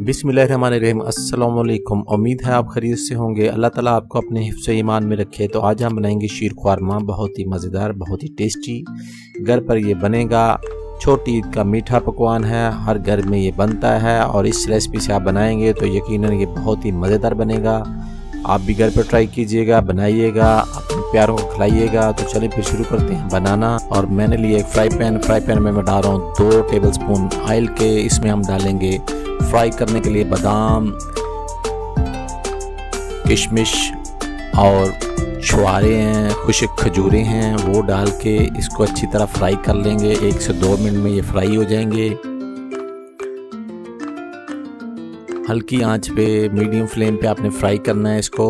बिस्मिल्लाहिर्रहमानिर्रहीम। अस्सलाम वालेकुम। उम्मीद है आप खैरियत से होंगे। अल्लाह ताला आपको अपने हिफ्ज़ ईमान में रखे। तो आज हम बनाएंगे शीर ख्वारमा, बहुत ही मज़ेदार, बहुत ही टेस्टी। घर पर ये बनेगा। छोटी ईद का मीठा पकवान है, हर घर में ये बनता है और इस रेसिपी से आप बनाएंगे तो यकीनन ये बहुत ही मज़ेदार बनेगा। आप भी घर पर ट्राई कीजिएगा, बनाइएगा, अपने प्यारों को खिलाइएगा। तो चलिए फिर शुरू करते हैं बनाना। और मैंने लिए एक फ्राई पैन में मैं डाल रहा हूँ 2 टेबलस्पून ऑयल के। इसमें हम डालेंगे फ्राई करने के लिए बादाम, किशमिश और छुआरे हैं, खुशक खजूरें हैं, वो डाल के इसको अच्छी तरह फ्राई कर लेंगे। 1 से 2 मिनट में ये फ्राई हो जाएंगे। हल्की आंच पे, मीडियम फ्लेम पे आपने फ्राई करना है इसको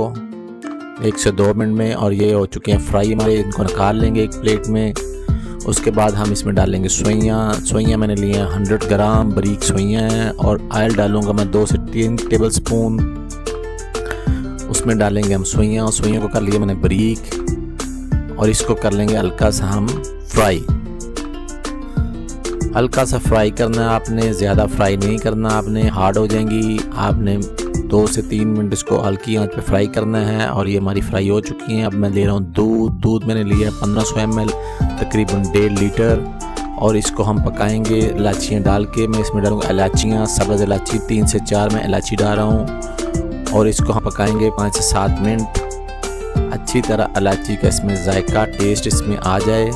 1 से 2 मिनट में। और ये हो चुके हैं फ्राई हमारे, इनको निकाल लेंगे एक प्लेट में। उसके बाद हम इसमें डालेंगे सोइयाँ मैंने लिए हैं 100 ग्राम बारीक सोइयाँ हैं। और ऑयल डालूंगा मैं 2 से 3 टेबलस्पून। उसमें डालेंगे हम सोइयाँ को कर लिए मैंने बारीक। और इसको कर लेंगे हल्का सा हम फ्राई। हल्का सा फ्राई करना है आपने, ज़्यादा फ्राई नहीं करना आपने, हार्ड हो जाएंगी। आपने 2 से 3 मिनट इसको हल्की आंच पे फ्राई करना है। और ये हमारी फ्राई हो चुकी हैं। अब मैं ले रहा हूँ दूध मैंने लिया है 1500 ml, तकरीबन 1.5 लीटर। और इसको हम पकाएंगे इलायचियाँ डाल के। मैं इसमें डालूँगा इलायचियाँ, सब्ज़ इलायची 3 से 4 मैं इलायची डाल रहा हूँ। और इसको हम पकाएंगे 5 से 7 मिनट। अच्छी तरह इलायची का इसमें जायका, टेस्ट इसमें आ जाए।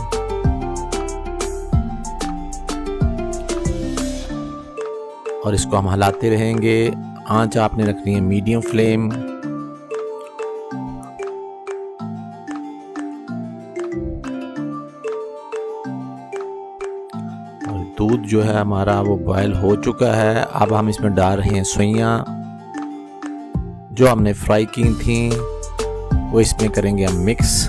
और इसको हम हिलाते रहेंगे। आंच आपने रखनी है मीडियम फ्लेम। और दूध जो है हमारा वो बॉयल हो चुका है। अब हम इसमें डाल रहे हैं सोइयाँ जो हमने फ्राई की थी, वो इसमें करेंगे हम मिक्स।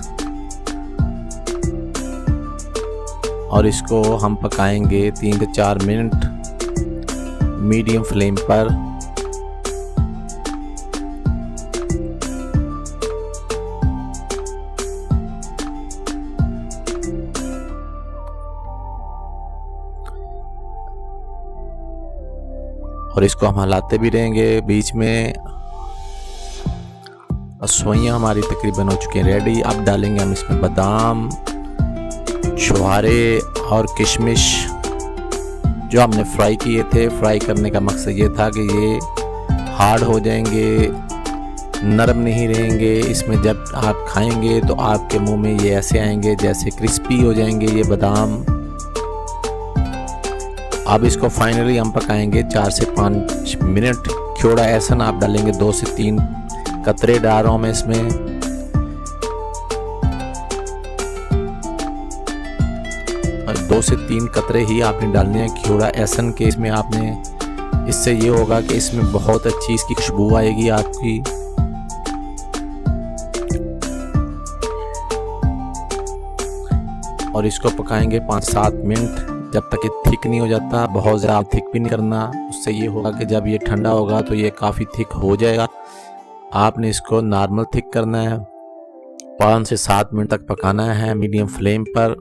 और इसको हम पकाएंगे 3 से 4 मिनट मीडियम फ्लेम पर। और इसको हम हिलाते भी रहेंगे बीच में। सोइयाँ हमारी तकरीबन हो चुकी हैं रेडी। अब डालेंगे हम इसमें बादाम, छुहारे और किशमिश जो हमने फ्राई किए थे। फ्राई करने का मकसद ये था कि ये हार्ड हो जाएंगे, नरम नहीं रहेंगे। इसमें जब आप खाएंगे तो आपके मुंह में ये ऐसे आएंगे जैसे क्रिस्पी हो जाएंगे ये बादाम। अब इसको फाइनली हम पकाएंगे 4 से 5 मिनट। थोड़ा एहसन आप डालेंगे, 2 से 3 कतरे डाल रहा हूँ मैं इसमें। 2 से 3 कतरे ही आपने डालने हैं खियोड़ा एहसन के इसमें आपने। इससे ये होगा कि इसमें बहुत अच्छी इसकी खुशबू आएगी आपकी। और इसको पकाएंगे 5-7 मिनट जब तक ये थिक नहीं हो जाता। बहुत ज़्यादा थिक भी नहीं करना। उससे ये होगा कि जब ये ठंडा होगा तो ये काफ़ी थिक हो जाएगा। आपने इसको नॉर्मल थिक करना है। 5 से 7 मिनट तक पकाना है मीडियम फ्लेम पर।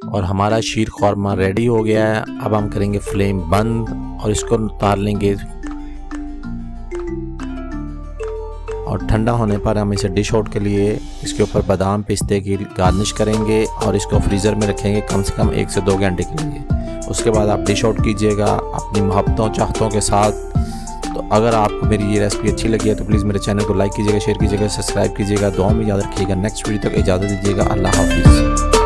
और हमारा शीर ख्वारमा रेडी हो गया है। अब हम करेंगे फ्लेम बंद और इसको उतार लेंगे। और ठंडा होने पर हम इसे डिश आउट के लिए इसके ऊपर बादाम पिस्ते की गार्निश करेंगे। और इसको फ्रीज़र में रखेंगे कम से कम 1 से 2 घंटे के लिए। उसके बाद आप डिश आउट कीजिएगा अपनी मोहब्बतों चाहतों के साथ। तो अगर आपको मेरी ये रेसिपी अच्छी लगी है तो प्लीज़ मेरे चैनल को लाइक कीजिएगा, शेयर कीजिएगा, सब्सक्राइब कीजिएगा। दुआ में याद रखिएगा। नेक्स्ट वीडियो तक इजाज़त दीजिएगा। अल्लाह हाफिज़।